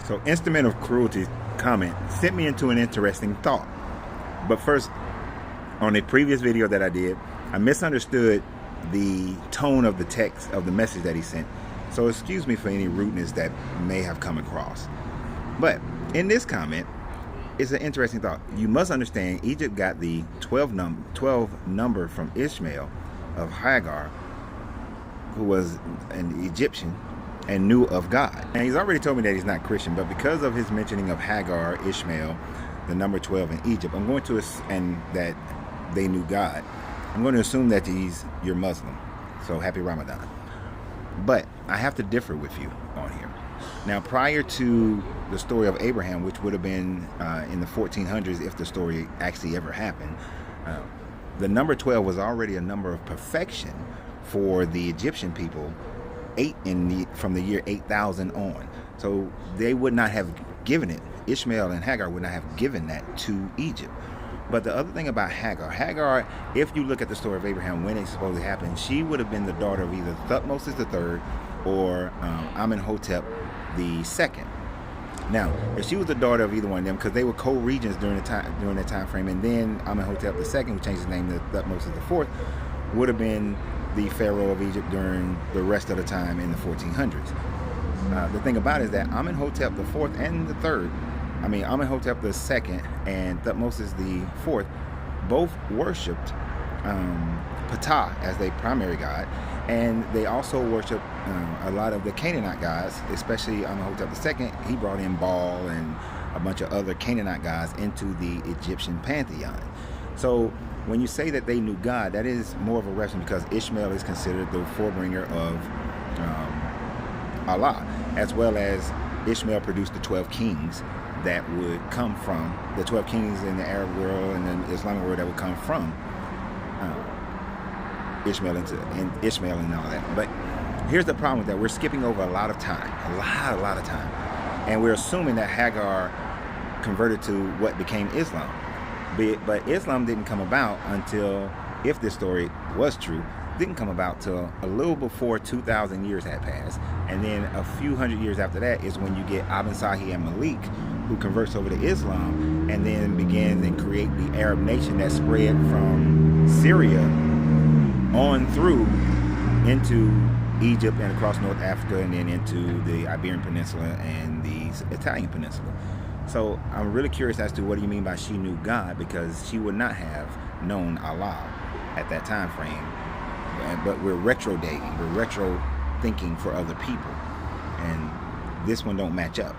So instrument of cruelty comment sent me into an interesting thought. But first, on a previous video that I did, I misunderstood the tone of the text of the message that he sent. So excuse me for any rudeness that may have come across. But in this comment, it's an interesting thought. You must understand Egypt got the 12 number from Ishmael of Hagar, who was an Egyptian and knew of God. And he's already told me that he's not Christian, but because of his mentioning of Hagar, Ishmael, the number 12 in Egypt, I'm going to, and that they knew God, I'm going to assume that you're Muslim. So happy Ramadan. But I have to differ with you on here. Now, prior to the story of Abraham, which would have been in the 1400s if the story actually ever happened, the number 12 was already a number of perfection for the Egyptian people from the year 8000 on. So they would not have given it, Ishmael and Hagar would not have given that to Egypt. But the other thing about Hagar, if you look at the story of Abraham, when it supposedly happened, she would have been the daughter of either Thutmose III or Amenhotep II. Now, if she was the daughter of either one of them, because they were co-regents during that time frame, and then Amenhotep II, who changed his name to Thutmose IV, would have been the pharaoh of Egypt during the rest of the time in the 1400s. The thing about it is that Amenhotep IV and the third, Amenhotep II and Thutmose IV, both worshipped Ptah as their primary god, and they also worshipped a lot of the Canaanite gods, especially Amenhotep II. He brought in Baal and a bunch of other Canaanite gods into the Egyptian pantheon. So when you say that they knew God, that is more of a reference because Ishmael is considered the forebringer of Allah, as well as Ishmael produced the 12 kings that would come from the 12 kings in the Arab world and the Islamic world that would come from Ishmael and all that. But here's the problem with that: we're skipping over a lot of time, a lot of time, and we're assuming that Hagar converted to what became Islam. But Islam didn't come about until, if this story was true, didn't come about till a little before 2,000 years had passed. And then a few hundred years after that is when you get Ibn Sahi and Malik, who converts over to Islam and then begins and create the Arab nation that spread from Syria on through into Egypt and across North Africa and then into the Iberian Peninsula and the Italian Peninsula. So I'm really curious as to what do you mean by she knew God, because she would not have known Allah at that time frame. But we're retro dating, we're retro thinking for other people, and this one don't match up.